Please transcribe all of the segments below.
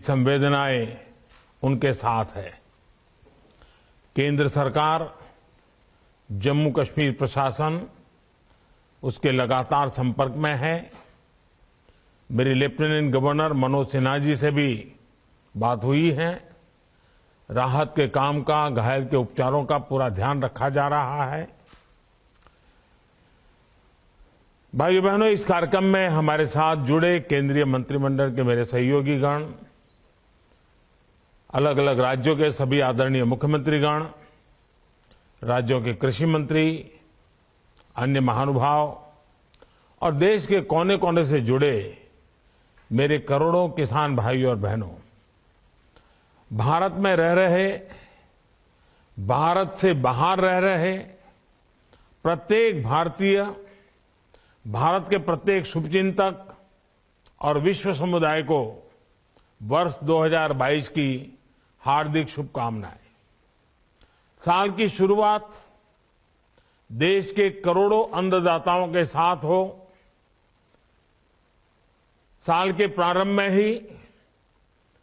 संवेदनाएं उनके साथ है। केंद्र सरकार, जम्मू कश्मीर प्रशासन उसके लगातार संपर्क में है। मेरी लेफ्टिनेंट गवर्नर मनोज सिन्हा जी से भी बात हुई है। राहत के काम का, घायल के उपचारों का पूरा ध्यान रखा जा रहा है। भाइयों बहनों, इस कार्यक्रम में हमारे साथ जुड़े केंद्रीय मंत्रिमंडल के मेरे सहयोगी गण, अलग अलग राज्यों के सभी आदरणीय मुख्यमंत्रीगण, राज्यों के कृषि मंत्री, अन्य महानुभाव और देश के कोने कोने से जुड़े मेरे करोड़ों किसान भाइयों और बहनों, भारत में रह रहे, भारत से बाहर रह रहे प्रत्येक भारतीय, भारत के प्रत्येक शुभचिंतक और विश्व समुदाय को वर्ष 2022 की हार्दिक शुभकामनाएं। साल की शुरुआत देश के करोड़ों अन्नदाताओं के साथ हो। साल के प्रारंभ में ही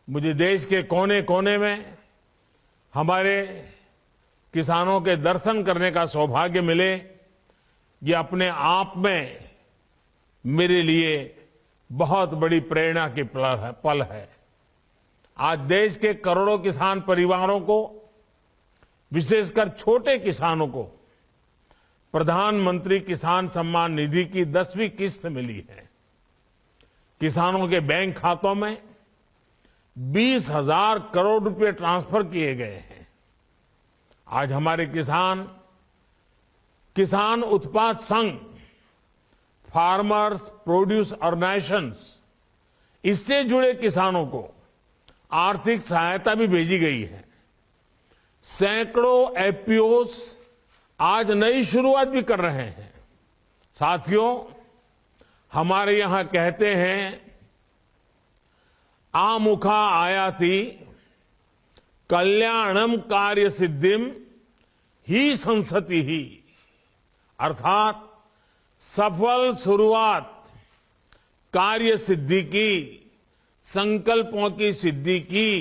मुझे देश के कोने कोने में हमारे किसानों के दर्शन करने का सौभाग्य मिले, ये अपने आप में मेरे लिए बहुत बड़ी प्रेरणा की पल है। आज देश के करोड़ों किसान परिवारों को, विशेषकर छोटे किसानों को प्रधानमंत्री किसान सम्मान निधि की 10वीं किस्त मिली है। किसानों के बैंक खातों में 20,000 करोड़ रुपए ट्रांसफर किए गए हैं। आज हमारे किसान उत्पाद संघ, फार्मर्स प्रोड्यूस ऑर्गेनाइजेशंस, इससे जुड़े किसानों को आर्थिक सहायता भी भेजी गई है। सैकड़ों एफपीओस आज नई शुरुआत भी कर रहे हैं। साथियों, हमारे यहां कहते हैं, आमुखा आयाति कल्याणम कार्य सिद्धिम ही संसति ही, अर्थात सफल शुरुआत कार्य सिद्धि की, संकल्पों की सिद्धि की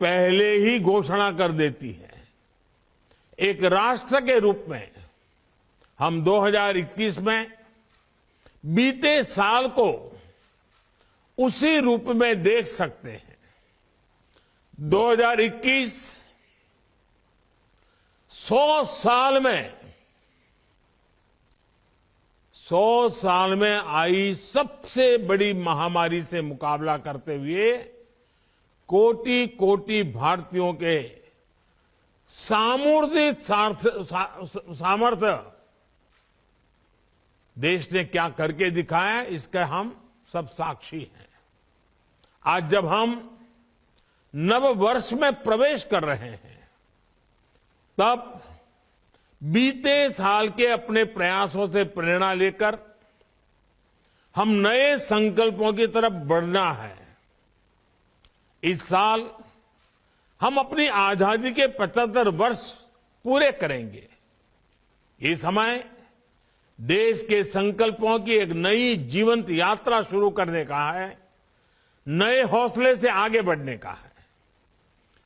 पहले ही घोषणा कर देती है। एक राष्ट्र के रूप में हम 2021 में बीते साल को उसी रूप में देख सकते हैं। 2021 100 साल में आई सबसे बड़ी महामारी से मुकाबला करते हुए कोटि कोटि भारतीयों के सामूहिक सामर्थ्य देश ने क्या करके दिखाया, इसका हम सब साक्षी हैं। आज जब हम नव वर्ष में प्रवेश कर रहे हैं, तब बीते साल के अपने प्रयासों से प्रेरणा लेकर हम नए संकल्पों की तरफ बढ़ना है। इस साल हम अपनी आजादी के 75 वर्ष पूरे करेंगे। ये समय देश के संकल्पों की एक नई जीवंत यात्रा शुरू करने का है, नए हौसले से आगे बढ़ने का है।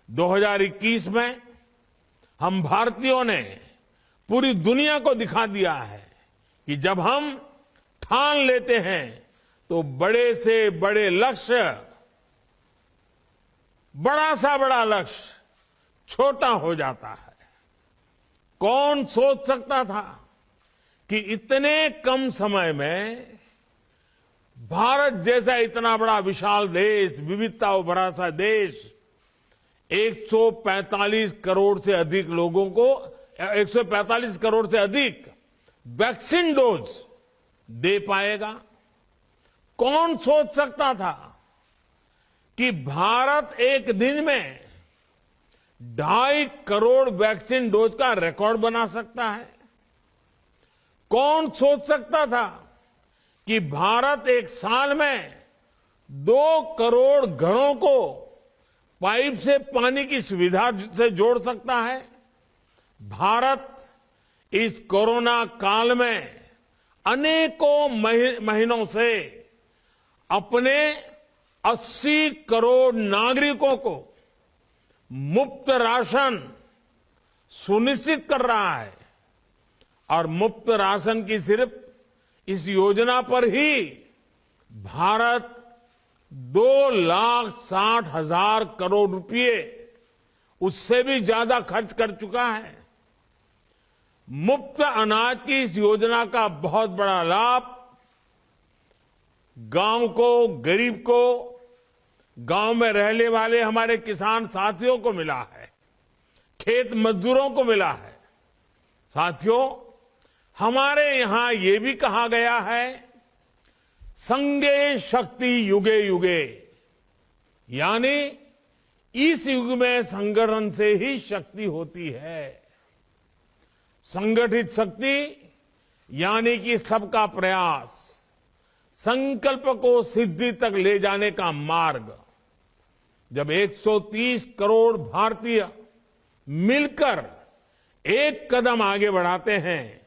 2021 में हम भारतीयों ने पूरी दुनिया को दिखा दिया है कि जब हम ठान लेते हैं तो बड़े से बड़े लक्ष्य, बड़ा सा बड़ा लक्ष्य छोटा हो जाता है। कौन सोच सकता था कि इतने कम समय में भारत जैसा इतना बड़ा विशाल देश, विविधता भरा सा देश, 145 करोड़ से अधिक लोगों को 145 करोड़ से अधिक वैक्सीन डोज दे पाएगा। कौन सोच सकता था कि भारत एक दिन में 2.5 करोड़ वैक्सीन डोज का रिकॉर्ड बना सकता है। कौन सोच सकता था कि भारत एक साल में 2 करोड़ घरों को पाइप से पानी की सुविधा से जोड़ सकता है। भारत इस कोरोना काल में अनेकों महीनों से अपने 80 करोड़ नागरिकों को मुफ्त राशन सुनिश्चित कर रहा है। और मुफ्त राशन की सिर्फ इस योजना पर ही भारत 2,60,000 करोड़ रुपए उससे भी ज्यादा खर्च कर चुका है। मुफ्त अनाज की इस योजना का बहुत बड़ा लाभ गांव को, गरीब को, गांव में रहने वाले हमारे किसान साथियों को मिला है, खेत मजदूरों को मिला है। साथियों, हमारे यहां यह भी कहा गया है, संगे शक्ति युगे युगे, यानी इस युग में संगठन से ही शक्ति होती है। संगठित शक्ति यानी कि सबका प्रयास, संकल्प को सिद्धि तक ले जाने का मार्ग। जब 130 करोड़ भारतीय मिलकर एक कदम आगे बढ़ाते हैं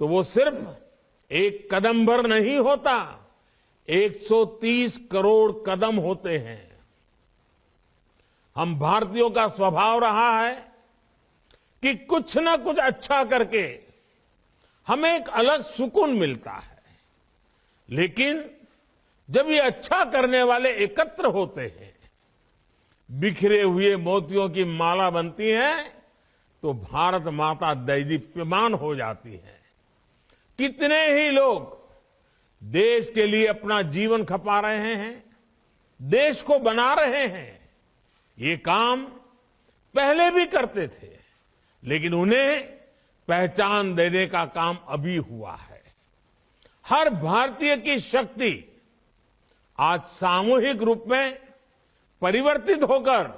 तो वो सिर्फ एक कदम भर नहीं होता, 130 करोड़ कदम होते हैं। हम भारतीयों का स्वभाव रहा है कि कुछ ना कुछ अच्छा करके हमें एक अलग सुकून मिलता है। लेकिन जब ये अच्छा करने वाले एकत्र होते हैं, बिखरे हुए मोतियों की माला बनती है, तो भारत माता दैदीप्यमान हो जाती है। कितने ही लोग देश के लिए अपना जीवन खपा रहे हैं, देश को बना रहे हैं। ये काम पहले भी करते थे, लेकिन उन्हें पहचान देने का काम अभी हुआ है। हर भारतीय की शक्ति आज सामूहिक रूप में परिवर्तित होकर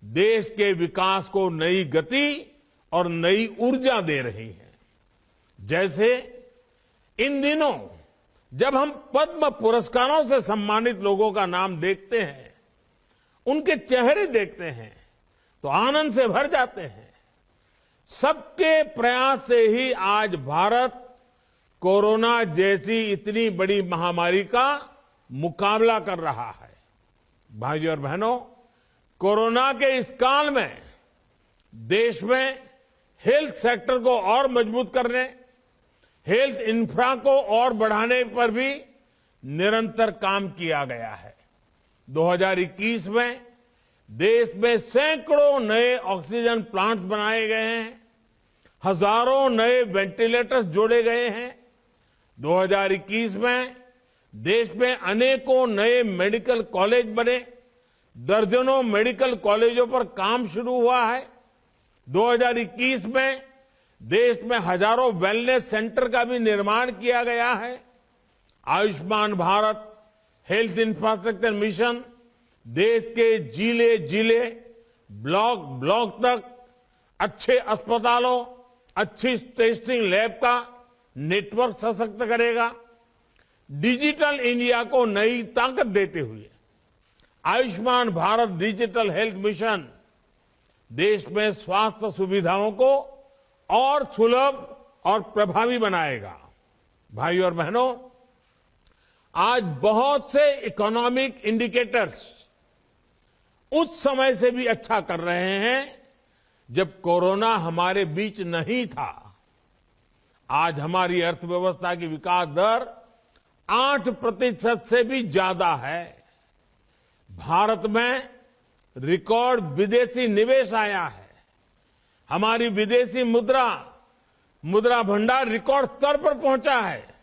देश के विकास को नई गति और नई ऊर्जा दे रही है। जैसे इन दिनों जब हम पद्म पुरस्कारों से सम्मानित लोगों का नाम देखते हैं, उनके चेहरे देखते हैं, तो आनंद से भर जाते हैं। सबके प्रयास से ही आज भारत कोरोना जैसी इतनी बड़ी महामारी का मुकाबला कर रहा है। भाइयों और बहनों, कोरोना के इस काल में देश में हेल्थ सेक्टर को और मजबूत करने, हेल्थ इंफ्रा को और बढ़ाने पर भी निरंतर काम किया गया है। 2021 में देश में सैकड़ों नए ऑक्सीजन प्लांट्स बनाए गए हैं, हजारों नए वेंटिलेटर्स जोड़े गए हैं। 2021 में देश में अनेकों नए मेडिकल कॉलेज बने, दर्जनों मेडिकल कॉलेजों पर काम शुरू हुआ है। 2021 में देश में हजारों वेलनेस सेंटर का भी निर्माण किया गया है। Ayushman Bharat health infrastructure mission देश के जिले जिले, ब्लॉक ब्लॉक तक अच्छे अस्पतालों, अच्छी टेस्टिंग लैब का नेटवर्क सशक्त करेगा। डिजिटल इंडिया को नई ताकत देते हुए Ayushman Bharat digital health mission देश में स्वास्थ्य सुविधाओं को और सुलभ और प्रभावी बनाएगा। भाइयों और बहनों, आज बहुत से इकोनॉमिक इंडिकेटर्स उस समय से भी अच्छा कर रहे हैं जब कोरोना हमारे बीच नहीं था। आज हमारी अर्थव्यवस्था की विकास दर 8% से भी ज्यादा है। भारत में रिकॉर्ड विदेशी निवेश आया है। हमारी विदेशी मुद्रा भंडार रिकॉर्ड स्तर पर पहुंचा है।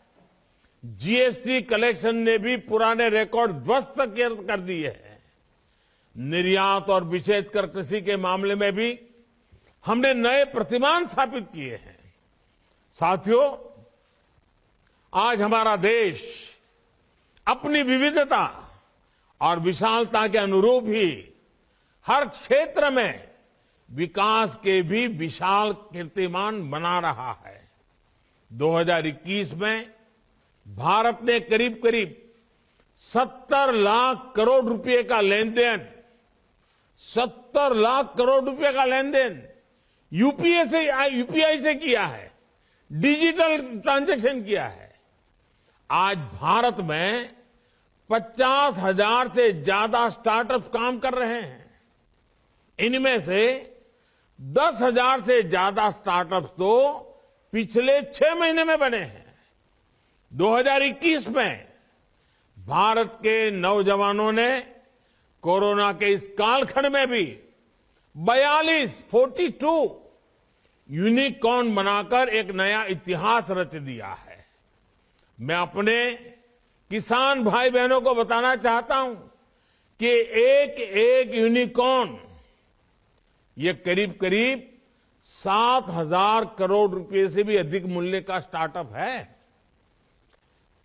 जीएसटी कलेक्शन ने भी पुराने रिकॉर्ड ध्वस्त कर दिए हैं। निर्यात और विशेषकर कृषि के मामले में भी हमने नए प्रतिमान स्थापित किए हैं। साथियों, आज हमारा देश अपनी विविधता और विशालता के अनुरूप ही हर क्षेत्र में विकास के भी विशाल कीर्तिमान बना रहा है। 2021 में भारत ने करीब करीब 70 लाख करोड़ रुपए का लेन देन, 70 लाख करोड़ रुपए का लेन देन यूपीआई से किया है, डिजिटल ट्रांजैक्शन किया है। आज भारत में 50,000 से ज्यादा स्टार्टअप काम कर रहे हैं। इनमें से 10,000 से ज्यादा स्टार्टअप्स तो पिछले 6 महीने में बने हैं। 2021 में भारत के नौजवानों ने कोरोना के इस कालखंड में भी 42 यूनिकॉर्न बनाकर एक नया इतिहास रच दिया है। मैं अपने किसान भाई बहनों को बताना चाहता हूं कि एक एक यूनिकॉर्न ये करीब करीब 7,000 करोड़ रुपए से भी अधिक मूल्य का स्टार्टअप है।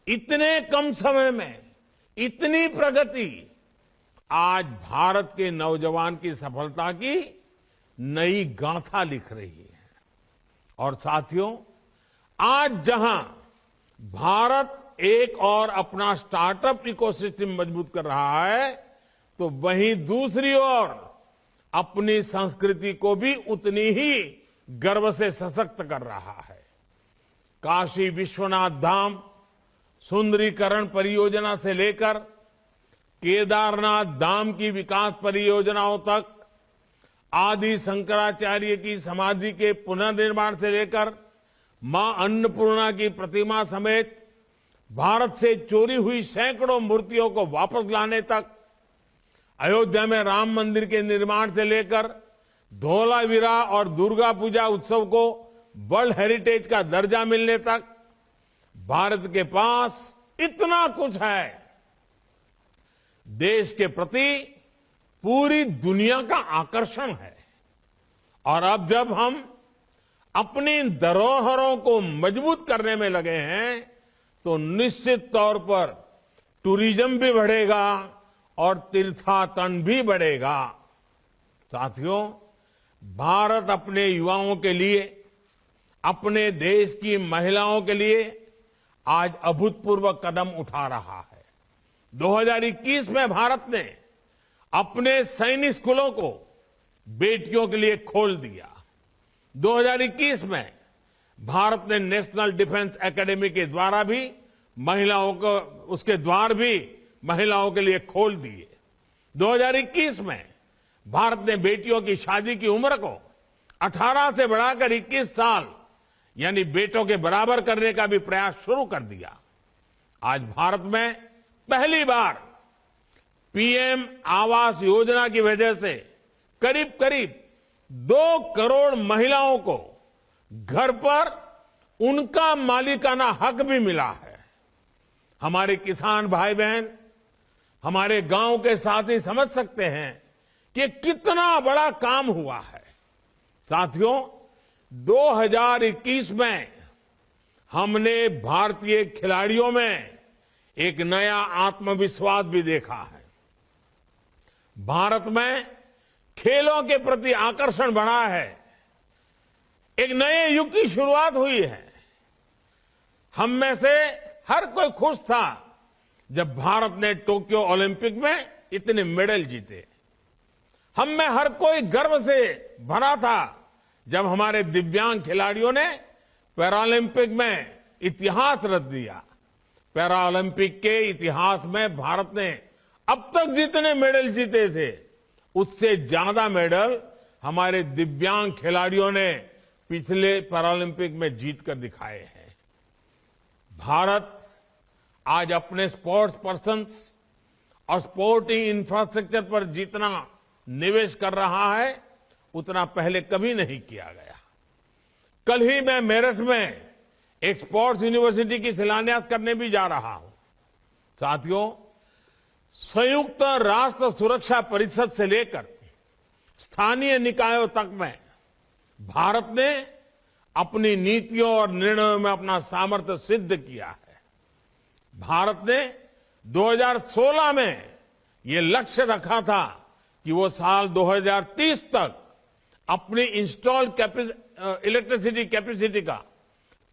इतने कम समय में इतनी प्रगति आज भारत के नौजवान की सफलता की नई गाथा लिख रही है। और साथियों, आज जहां भारत एक और अपना स्टार्टअप इकोसिस्टम मजबूत कर रहा है, तो वहीं दूसरी ओर अपनी संस्कृति को भी उतनी ही गर्व से सशक्त कर रहा है। काशी विश्वनाथ धाम सुंदरीकरण परियोजना से लेकर केदारनाथ धाम की विकास परियोजनाओं तक, आदि शंकराचार्य की समाधि के पुनर्निर्माण से लेकर मां अन्नपूर्णा की प्रतिमा समेत भारत से चोरी हुई सैकड़ों मूर्तियों को वापस लाने तक, अयोध्या में राम मंदिर के निर्माण से लेकर धौलावीरा और दुर्गा पूजा उत्सव को वर्ल्ड हेरिटेज का दर्जा मिलने तक, भारत के पास इतना कुछ है। देश के प्रति पूरी दुनिया का आकर्षण है। और अब जब हम अपनी धरोहरों को मजबूत करने में लगे हैं, तो निश्चित तौर पर टूरिज्म भी बढ़ेगा और तीर्थाटन भी बढ़ेगा। साथियों, भारत अपने युवाओं के लिए, अपने देश की महिलाओं के लिए आज अभूतपूर्व कदम उठा रहा है। 2021 में भारत ने अपने सैनिक स्कूलों को बेटियों के लिए खोल दिया। 2021 में भारत ने नेशनल डिफेंस एकेडमी के द्वारा भी महिलाओं को, उसके द्वार भी महिलाओं के लिए खोल दिए। 2021 में भारत ने बेटियों की शादी की उम्र को 18 से बढ़ाकर 21 साल यानी बेटों के बराबर करने का भी प्रयास शुरू कर दिया। आज भारत में पहली बार पीएम आवास योजना की वजह से करीब करीब 2 करोड़ महिलाओं को घर पर उनका मालिकाना हक भी मिला है। हमारे किसान भाई बहन, हमारे गांव के साथी समझ सकते हैं कि कितना बड़ा काम हुआ है। साथियों, 2021 में हमने भारतीय खिलाड़ियों में एक नया आत्मविश्वास भी देखा है। भारत में खेलों के प्रति आकर्षण बढ़ा है। एक नए युग की शुरुआत हुई है। हम में से हर कोई खुश था जब भारत ने टोक्यो ओलंपिक में इतने मेडल जीते। हम में हर कोई गर्व से भरा था जब हमारे दिव्यांग खिलाड़ियों ने पैरालंपिक में इतिहास रच दिया। पैरालंपिक के इतिहास में भारत ने अब तक जितने मेडल जीते थे, उससे ज्यादा मेडल हमारे दिव्यांग खिलाड़ियों ने पिछले पैरालंपिक में जीतकर दिखाए हैं। भारत आज अपने स्पोर्ट्स पर्सन्स और स्पोर्टिंग इंफ्रास्ट्रक्चर पर जितना निवेश कर रहा है, उतना पहले कभी नहीं किया गया। कल ही मैं मेरठ में एक स्पोर्ट्स यूनिवर्सिटी की शिलान्यास करने भी जा रहा हूं। साथियों, संयुक्त राष्ट्र सुरक्षा परिषद से लेकर स्थानीय निकायों तक में भारत ने अपनी नीतियों और निर्णयों में अपना सामर्थ्य सिद्ध किया है। भारत ने 2016 में ये लक्ष्य रखा था कि वो साल 2030 तक अपनी इंस्टॉल्ड इलेक्ट्रिसिटी कैपेसिटी का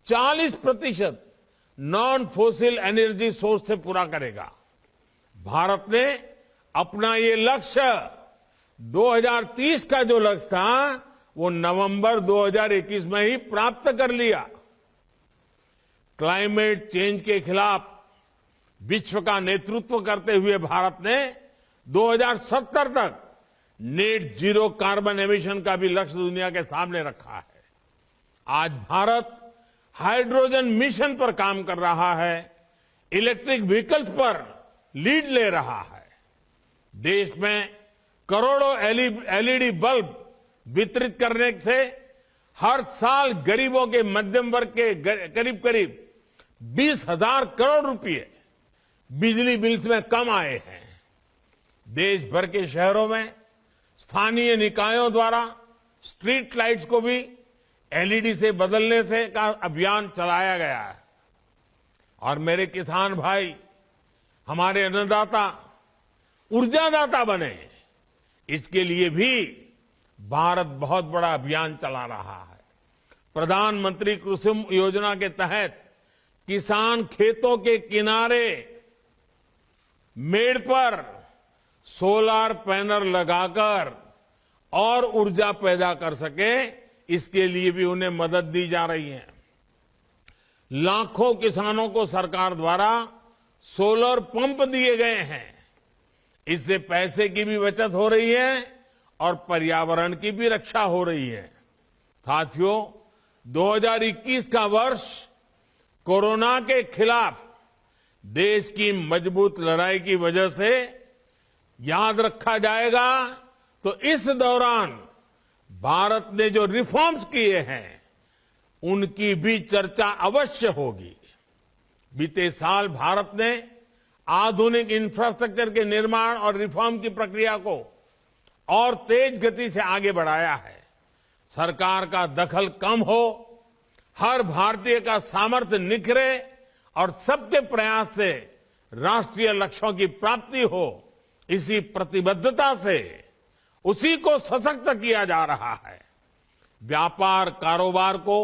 40% नॉन फोसिल एनर्जी सोर्स से पूरा करेगा। भारत ने अपना ये लक्ष्य 2030 का जो लक्ष्य था, वो नवंबर 2021 में ही प्राप्त कर लिया। क्लाइमेट चेंज के खिलाफ विश्व का नेतृत्व करते हुए भारत ने 2070 तक नेट जीरो कार्बन एमिशन का भी लक्ष्य दुनिया के सामने रखा है। आज भारत हाइड्रोजन मिशन पर काम कर रहा है, इलेक्ट्रिक व्हीकल्स पर लीड ले रहा है। देश में करोड़ों एलईडी बल्ब वितरित करने से हर साल गरीबों के मध्यम वर्ग के करीब करीब 20,000 करोड़ रुपए बिजली बिल्स में कम आए हैं। देश भर के शहरों में स्थानीय निकायों द्वारा स्ट्रीट लाइट्स को भी एलईडी से बदलने से का अभियान चलाया गया है। और मेरे किसान भाई, हमारे अन्नदाता ऊर्जादाता बने, इसके लिए भी भारत बहुत बड़ा अभियान चला रहा है। प्रधानमंत्री कुसुम योजना के तहत किसान खेतों के किनारे मेड़ पर सोलर पैनल लगाकर और ऊर्जा पैदा कर सके, इसके लिए भी उन्हें मदद दी जा रही है। लाखों किसानों को सरकार द्वारा सोलर पंप दिए गए हैं। इससे पैसे की भी बचत हो रही है और पर्यावरण की भी रक्षा हो रही है। साथियों, 2021 का वर्ष कोरोना के खिलाफ देश की मजबूत लड़ाई की वजह से याद रखा जाएगा। तो इस दौरान भारत ने जो रिफॉर्म्स किए हैं, उनकी भी चर्चा अवश्य होगी। बीते साल भारत ने आधुनिक इंफ्रास्ट्रक्चर के निर्माण और रिफॉर्म की प्रक्रिया को और तेज गति से आगे बढ़ाया है। सरकार का दखल कम हो, हर भारतीय का सामर्थ्य निखरे और सबके प्रयास से राष्ट्रीय लक्ष्यों की प्राप्ति हो, इसी प्रतिबद्धता से उसी को सशक्त किया जा रहा है। व्यापार कारोबार को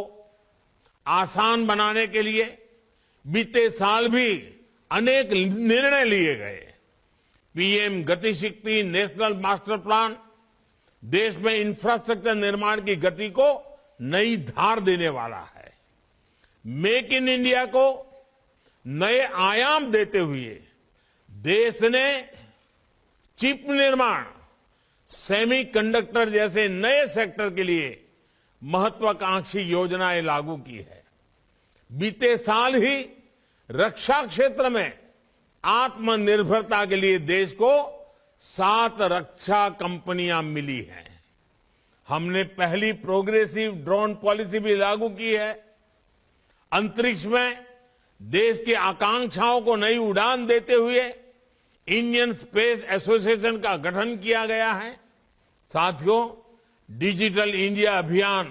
आसान बनाने के लिए बीते साल भी अनेक निर्णय लिए गए। PM Gatishakti national master plan देश में इंफ्रास्ट्रक्चर निर्माण की गति को नई धार देने वाला है। मेक इन इंडिया को नए आयाम देते हुए देश ने चिप निर्माण, सेमीकंडक्टर जैसे नए सेक्टर के लिए महत्वाकांक्षी योजनाएं लागू की है। बीते साल ही रक्षा क्षेत्र में आत्मनिर्भरता के लिए देश को 7 रक्षा कंपनियां मिली हैं। हमने पहली प्रोग्रेसिव ड्रोन पॉलिसी भी लागू की है। अंतरिक्ष में देश की आकांक्षाओं को नई उड़ान देते हुए इंडियन स्पेस एसोसिएशन का गठन किया गया है। साथियों, डिजिटल इंडिया अभियान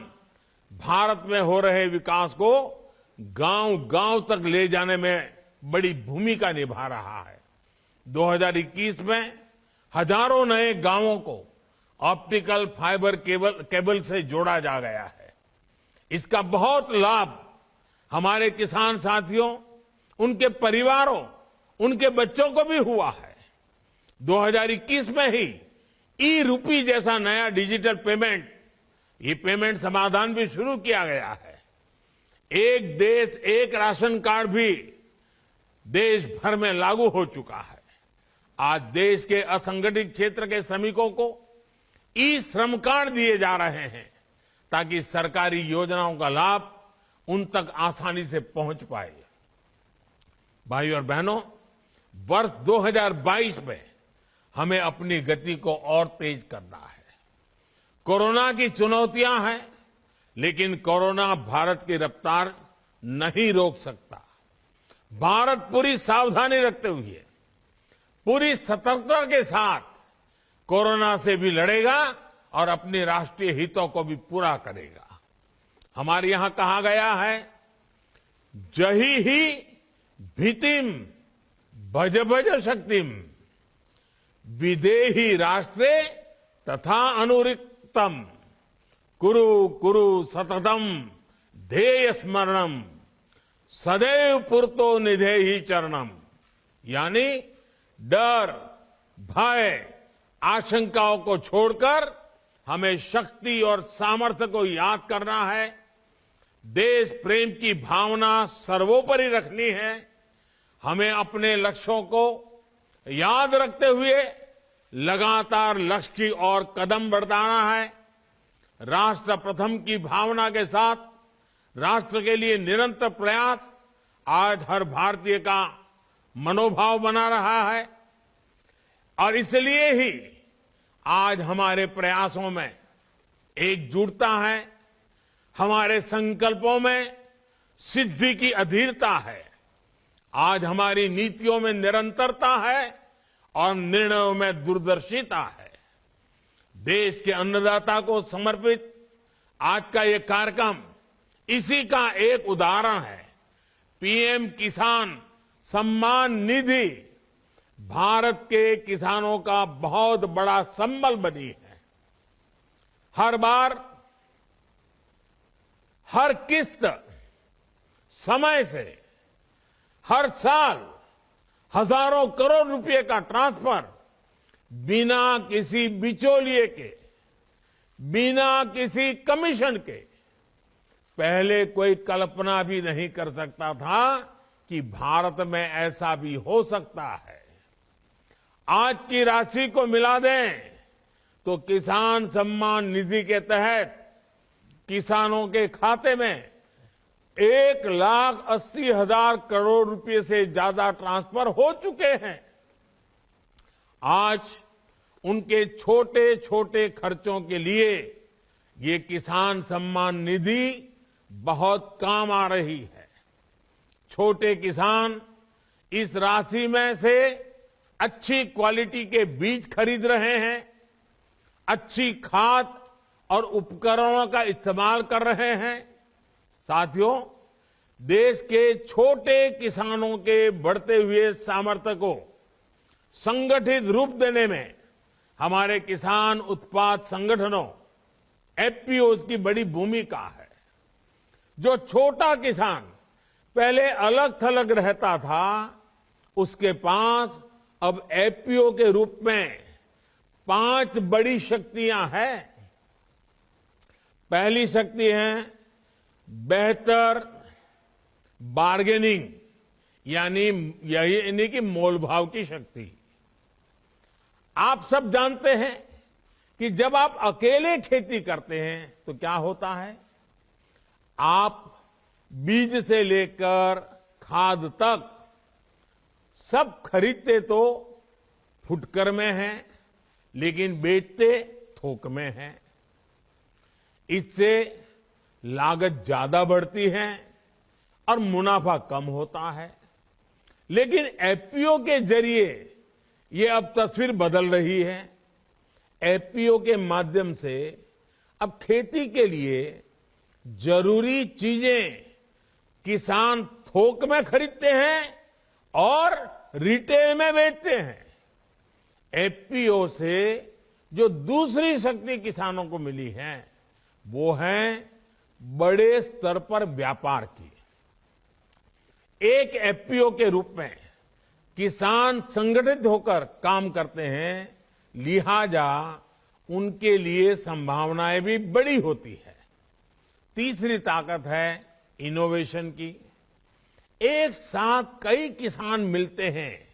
भारत में हो रहे विकास को गांव-गांव तक ले जाने में बड़ी भूमिका निभा रहा है। 2021 में हजारों नए गांवों को ऑप्टिकल फाइबर केबल से जोड़ा जा गया है। इसका बहुत लाभ हमारे किसान साथियों, उनके परिवारों, उनके बच्चों को भी हुआ है। 2021 में ही ई-रूपी जैसा नया डिजिटल पेमेंट, ये पेमेंट समाधान भी शुरू किया गया है। एक देश एक राशन कार्ड भी देश भर में लागू हो चुका है। आज देश के असंगठित क्षेत्र के श्रमिकों को ई श्रम कार्ड दिए जा रहे हैं ताकि सरकारी योजनाओं का लाभ उन तक आसानी से पहुंच पाए। भाइयों और बहनों, वर्ष 2022 में हमें अपनी गति को और तेज करना है। कोरोना की चुनौतियां हैं, लेकिन कोरोना भारत की रफ्तार नहीं रोक सकता। भारत पूरी सावधानी रखते हुए, पूरी सतर्कता के साथ कोरोना से भी लड़ेगा और अपने राष्ट्रीय हितों को भी पूरा करेगा। हमारे यहां कहा गया है, जही ही भीतिम भज भज शक्तिम विदेही राष्ट्रे तथा अनुरिक्तम कुरु कुरु सततम ध्येय स्मरणम सदैव पुरतो निधेहि चरणम। यानी डर, भय, आशंकाओं को छोड़कर हमें शक्ति और सामर्थ्य को याद करना है। देश प्रेम की भावना सर्वोपरि रखनी है। हमें अपने लक्ष्यों को याद रखते हुए लगातार लक्ष्य की ओर कदम बढ़ाना है। राष्ट्र प्रथम की भावना के साथ राष्ट्र के लिए निरंतर प्रयास आज हर भारतीय का मनोभाव बना रहा है और इसलिए ही आज हमारे प्रयासों में एकजुटता है, हमारे संकल्पों में सिद्धि की अधीरता है। आज हमारी नीतियों में निरंतरता है और निर्णयों में दूरदर्शिता है। देश के अन्नदाता को समर्पित आज का ये कार्यक्रम इसी का एक उदाहरण है। पीएम किसान सम्मान निधि भारत के किसानों का बहुत बड़ा संबल बनी है। हर बार हर किस्त समय से हर साल हजारों करोड़ रुपए का ट्रांसफर बिना किसी बिचौलिए के, बिना किसी कमीशन के। पहले कोई कल्पना भी नहीं कर सकता था कि भारत में ऐसा भी हो सकता है। आज की राशि को मिला दें तो किसान सम्मान निधि के तहत किसानों के खाते में 1,80,000 करोड़ रुपए से ज्यादा ट्रांसफर हो चुके हैं। आज उनके छोटे छोटे खर्चों के लिए ये किसान सम्मान निधि बहुत काम आ रही है। छोटे किसान इस राशि में से अच्छी क्वालिटी के बीज खरीद रहे हैं, अच्छी खाद और उपकरणों का इस्तेमाल कर रहे हैं। साथियों, देश के छोटे किसानों के बढ़ते हुए सामर्थ्य को संगठित रूप देने में हमारे किसान उत्पाद संगठनों एफपीओज की बड़ी भूमिका है। जो छोटा किसान पहले अलग थलग रहता था, उसके पास अब एफपीओ के रूप में 5 बड़ी शक्तियां हैं। पहली शक्ति है बेहतर बार्गेनिंग, यानी कि मोलभाव की शक्ति। आप सब जानते हैं कि जब आप अकेले खेती करते हैं तो क्या होता है, आप बीज से लेकर खाद तक सब खरीदते तो फुटकर में हैं, लेकिन बेचते थोक में हैं। इससे लागत ज्यादा बढ़ती है और मुनाफा कम होता है। लेकिन एफपीओ के जरिए ये अब तस्वीर बदल रही है। एफपीओ के माध्यम से अब खेती के लिए जरूरी चीजें किसान थोक में खरीदते हैं और रिटेल में बेचते हैं। एफपीओ से जो दूसरी शक्ति किसानों को मिली है वो है बड़े स्तर पर व्यापार की। एक एफपीओ के रूप में किसान संगठित होकर काम करते हैं, लिहाजा उनके लिए संभावनाएं भी बड़ी होती है। तीसरी ताकत है इनोवेशन की। एक साथ कई किसान मिलते हैं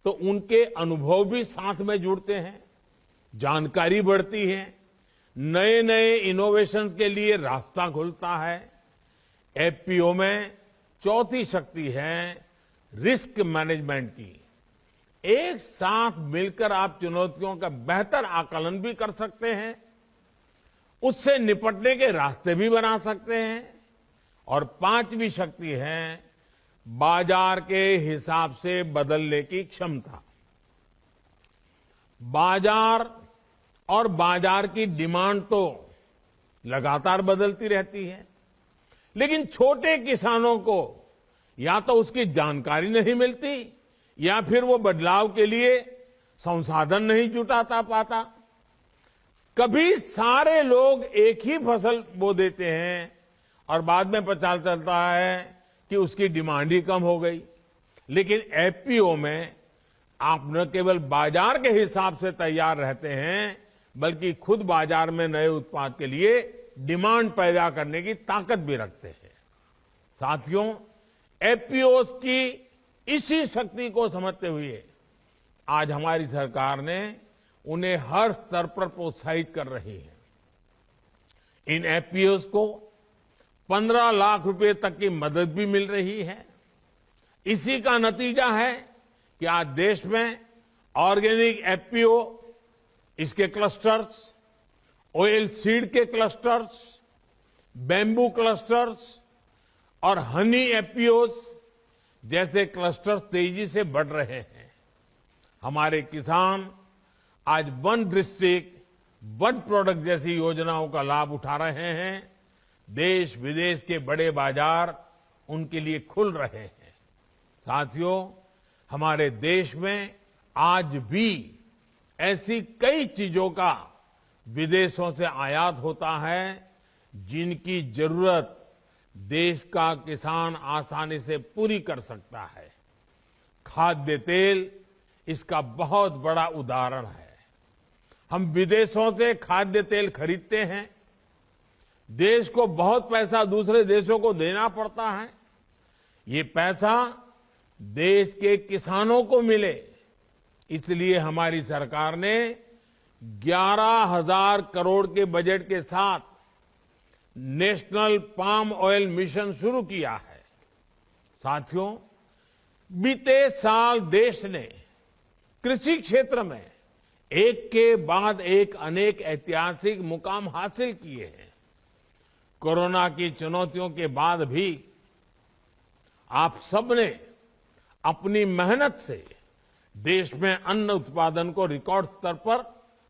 तो उनके अनुभव भी साथ में जुड़ते हैं, जानकारी बढ़ती है, नए नए इनोवेशंस के लिए रास्ता खुलता है। एफपीओ में चौथी शक्ति है रिस्क मैनेजमेंट की। एक साथ मिलकर आप चुनौतियों का बेहतर आकलन भी कर सकते हैं, उससे निपटने के रास्ते भी बना सकते हैं। और पांचवी शक्ति है बाजार के हिसाब से बदलने की क्षमता। बाजार और बाजार की डिमांड तो लगातार बदलती रहती है, लेकिन छोटे किसानों को या तो उसकी जानकारी नहीं मिलती या फिर वो बदलाव के लिए संसाधन नहीं जुटाता पाता। कभी सारे लोग एक ही फसल बो देते हैं और बाद में पता चलता है कि उसकी डिमांड ही कम हो गई। लेकिन एफपीओ में आप न केवल बाजार के हिसाब से तैयार रहते हैं, बल्कि खुद बाजार में नए उत्पाद के लिए डिमांड पैदा करने की ताकत भी रखते हैं। साथियों, एफपीओ की इसी शक्ति को समझते हुए आज हमारी सरकार ने उन्हें हर स्तर पर प्रोत्साहित कर रही है। इन एफपीओस को 15 लाख रुपए तक की मदद भी मिल रही है। इसी का नतीजा है कि आज देश में ऑर्गेनिक एफपीओ, इसके क्लस्टर्स, ऑयल सीड के क्लस्टर्स, बैम्बू क्लस्टर्स और हनी एफपीओस जैसे क्लस्टर तेजी से बढ़ रहे हैं। हमारे किसान आज वन डिस्ट्रिक्ट वन प्रोडक्ट जैसी योजनाओं का लाभ उठा रहे हैं। देश विदेश के बड़े बाजार उनके लिए खुल रहे हैं। साथियों, हमारे देश में आज भी ऐसी कई चीजों का विदेशों से आयात होता है जिनकी जरूरत देश का किसान आसानी से पूरी कर सकता है। खाद्य तेल इसका बहुत बड़ा उदाहरण है। हम विदेशों से खाद्य तेल खरीदते हैं, देश को बहुत पैसा दूसरे देशों को देना पड़ता है। ये पैसा देश के किसानों को मिले, इसलिए हमारी सरकार ने 11,000 करोड़ के बजट के साथ नेशनल पाम ऑयल मिशन शुरू किया है। साथियों, बीते साल देश ने कृषि क्षेत्र में एक के बाद एक अनेक ऐतिहासिक मुकाम हासिल किए हैं। कोरोना की चुनौतियों के बाद भी आप सबने अपनी मेहनत से देश में अन्न उत्पादन को रिकॉर्ड स्तर पर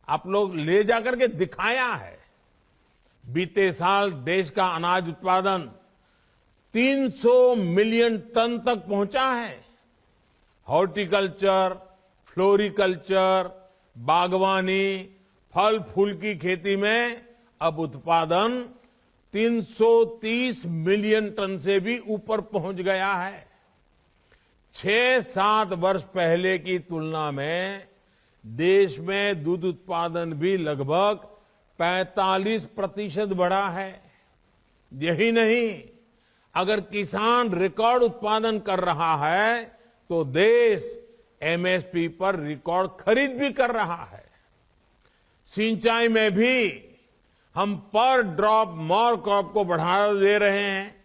आप लोग ले जाकर के दिखाया है। बीते साल देश का अनाज उत्पादन 300 मिलियन टन तक पहुंचा है। हॉर्टिकल्चर, फ्लोरिकल्चर, बागवानी, फल फूल की खेती में अब उत्पादन 330 मिलियन टन से भी ऊपर पहुंच गया है। 6-7 वर्ष पहले की तुलना में देश में दूध उत्पादन भी लगभग 45% बढ़ा है। यही नहीं, अगर किसान रिकॉर्ड उत्पादन कर रहा है तो देश एमएसपी पर रिकॉर्ड खरीद भी कर रहा है। सिंचाई में भी हम पर ड्रॉप मोर क्रॉप को बढ़ावा दे रहे हैं।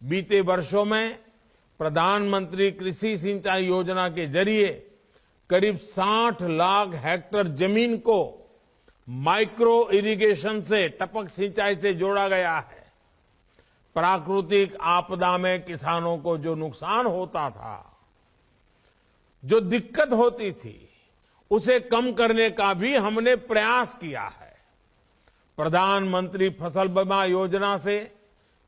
बीते वर्षों में प्रधानमंत्री कृषि सिंचाई योजना के जरिए करीब 60 लाख हेक्टेयर जमीन को माइक्रो इरिगेशन से, टपक सिंचाई से जोड़ा गया है। प्राकृतिक आपदा में किसानों को जो नुकसान होता था, जो दिक्कत होती थी, उसे कम करने का भी हमने प्रयास किया है। प्रधानमंत्री फसल बीमा योजना से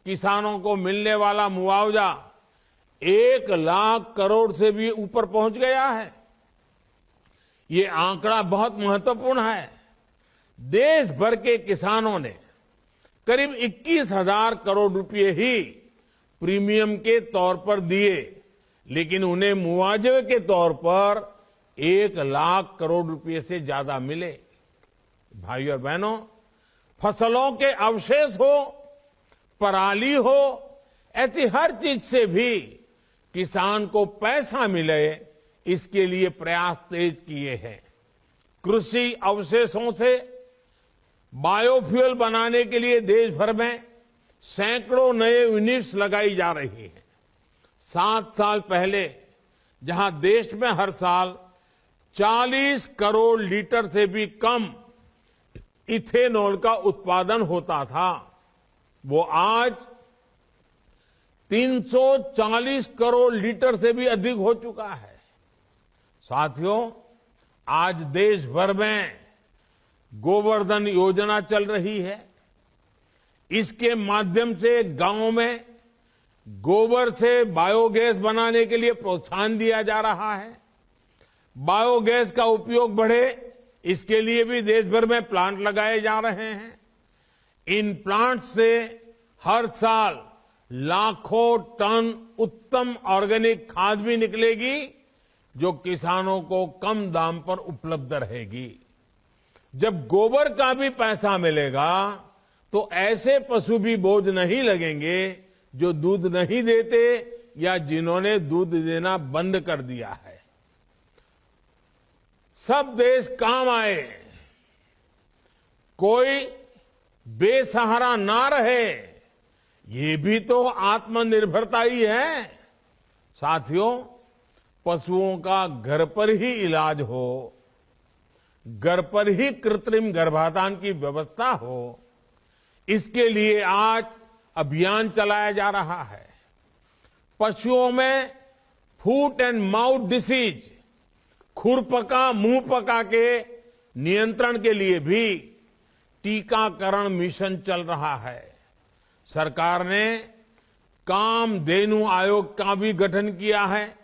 किसानों को मिलने वाला मुआवजा 1 लाख करोड़ से भी ऊपर पहुंच गया है। ये आंकड़ा बहुत महत्वपूर्ण है। देश भर के किसानों ने करीब 21,000 करोड़ रुपए ही प्रीमियम के तौर पर दिए, लेकिन उन्हें मुआवजे के तौर पर 1 लाख करोड़ रुपए से ज्यादा मिले। भाइयों और बहनों, फसलों के अवशेष हो, पराली हो, ऐसी हर चीज से भी किसान को पैसा मिले, इसके लिए प्रयास तेज किए हैं। कृषि अवशेषों से बायोफ्यूल बनाने के लिए देश भर में सैकड़ों नए यूनिट्स लगाई जा रही हैं। 7 साल पहले जहां देश में हर साल 40 करोड़ लीटर से भी कम इथेनॉल का उत्पादन होता था, वो आज 340 करोड़ लीटर से भी अधिक हो चुका है। साथियों, आज देश भर में गोवर्धन योजना चल रही है। इसके माध्यम से गांवों में गोबर से बायोगैस बनाने के लिए प्रोत्साहन दिया जा रहा है। बायोगैस का उपयोग बढ़े, इसके लिए भी देश भर में प्लांट लगाए जा रहे हैं। इन प्लांट से हर साल लाखों टन उत्तम ऑर्गेनिक खाद भी निकलेगी, जो किसानों को कम दाम पर उपलब्ध रहेगी। जब गोबर का भी पैसा मिलेगा तो ऐसे पशु भी बोझ नहीं लगेंगे जो दूध नहीं देते या जिन्होंने दूध देना बंद कर दिया है, सब देश काम आए, कोई बेसहारा ना रहे, ये भी तो आत्मनिर्भरता ही है। साथियों, पशुओं का घर पर ही इलाज हो, घर पर ही कृत्रिम गर्भाधान की व्यवस्था हो, इसके लिए आज अभियान चलाया जा रहा है। पशुओं में फूट एंड माउथ डिसीज, खुरपका मुंहपका के नियंत्रण के लिए भी टीकाकरण मिशन चल रहा है। सरकार ने कामधेनु आयोग का भी गठन किया है।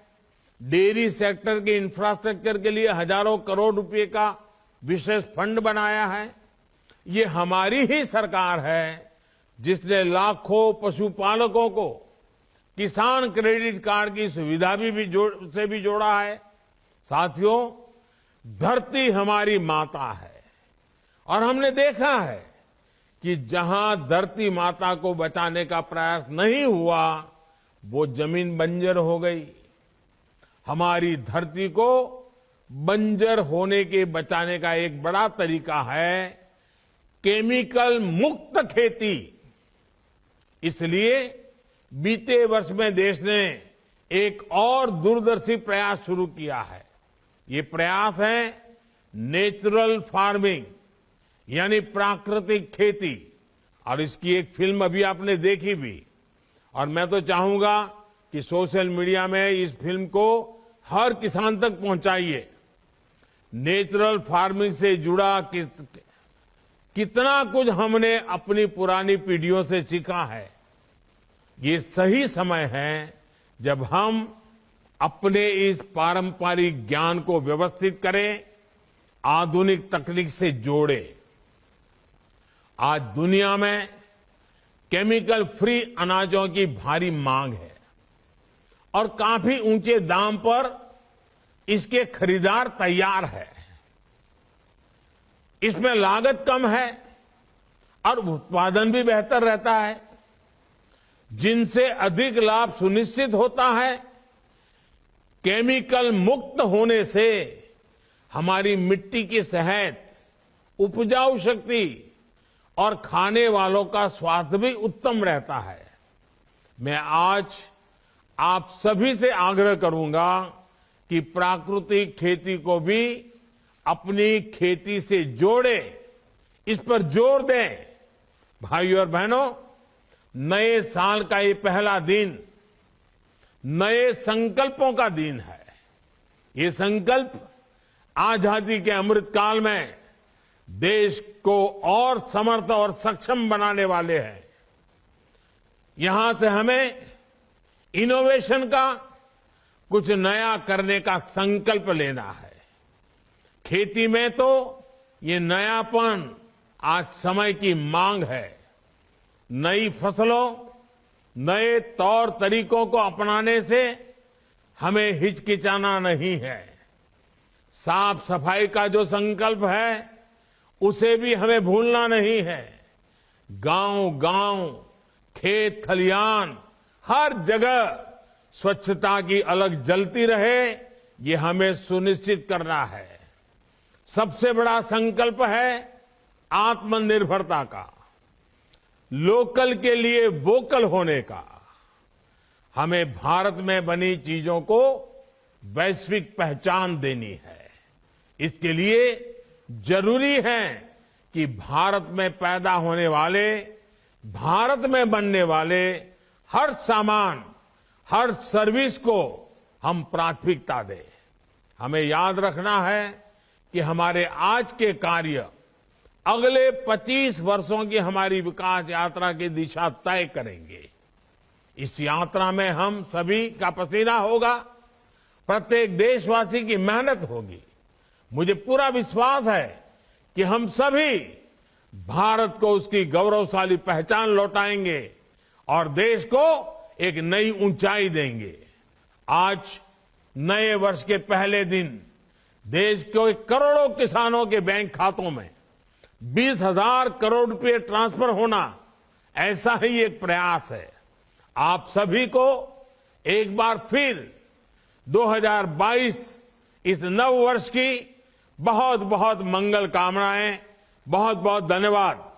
डेयरी सेक्टर के इंफ्रास्ट्रक्चर के लिए हजारों करोड़ रुपए का विशेष फंड बनाया है। ये हमारी ही सरकार है जिसने लाखों पशुपालकों को किसान क्रेडिट कार्ड की सुविधा भी जोड़ा है। साथियों, धरती हमारी माता है और हमने देखा है कि जहां धरती माता को बचाने का प्रयास नहीं हुआ, वो जमीन बंजर हो गई। हमारी धरती को बंजर होने के बचाने का एक बड़ा तरीका है केमिकल मुक्त खेती। इसलिए बीते वर्ष में देश ने एक और दूरदर्शी प्रयास शुरू किया है। ये प्रयास है नेचुरल फार्मिंग, यानी प्राकृतिक खेती। और इसकी एक फिल्म अभी आपने देखी भी, और मैं तो चाहूंगा कि सोशल मीडिया में इस फिल्म को हर किसान तक पहुंचाइए। नेचुरल फार्मिंग से जुड़ा कितना कुछ हमने अपनी पुरानी पीढ़ियों से सीखा है। ये सही समय है जब हम अपने इस पारंपरिक ज्ञान को व्यवस्थित करें, आधुनिक तकनीक से जोड़ें। आज दुनिया में केमिकल फ्री अनाजों की भारी मांग है और काफी ऊंचे दाम पर इसके खरीदार तैयार है। इसमें लागत कम है और उत्पादन भी बेहतर रहता है, जिनसे अधिक लाभ सुनिश्चित होता है। केमिकल मुक्त होने से हमारी मिट्टी की सेहत, उपजाऊ शक्ति और खाने वालों का स्वास्थ्य भी उत्तम रहता है। मैं आज आप सभी से आग्रह करूंगा कि प्राकृतिक खेती को भी अपनी खेती से जोड़े, इस पर जोर दें। भाइयों और बहनों, नए साल का ये पहला दिन नए संकल्पों का दिन है। ये संकल्प आजादी के अमृतकाल में देश को और समर्थ और सक्षम बनाने वाले हैं। यहां से हमें इनोवेशन का, कुछ नया करने का संकल्प लेना है। खेती में तो ये नयापन आज समय की मांग है। नई फसलों, नए तौर तरीकों को अपनाने से हमें हिचकिचाना नहीं है। साफ सफाई का जो संकल्प है, उसे भी हमें भूलना नहीं है। गांव-गांव, खेत खलियान, हर जगह स्वच्छता की अलग जलती रहे, ये हमें सुनिश्चित करना है। सबसे बड़ा संकल्प है आत्मनिर्भरता का, लोकल के लिए वोकल होने का। हमें भारत में बनी चीजों को वैश्विक पहचान देनी है। इसके लिए जरूरी है कि भारत में पैदा होने वाले, भारत में बनने वाले हर सामान, हर सर्विस को हम प्राथमिकता दें। हमें याद रखना है कि हमारे आज के कार्य अगले 25 वर्षों की हमारी विकास यात्रा की दिशा तय करेंगे। इस यात्रा में हम सभी का पसीना होगा, प्रत्येक देशवासी की मेहनत होगी। मुझे पूरा विश्वास है कि हम सभी भारत को उसकी गौरवशाली पहचान लौटाएंगे और देश को एक नई ऊंचाई देंगे। आज नए वर्ष के पहले दिन देश के करोड़ों किसानों के बैंक खातों में 20,000 करोड़ रुपए ट्रांसफर होना, ऐसा ही एक प्रयास है। आप सभी को एक बार फिर 2022 इस नव वर्ष की बहुत बहुत मंगल कामनाएं, बहुत बहुत धन्यवाद।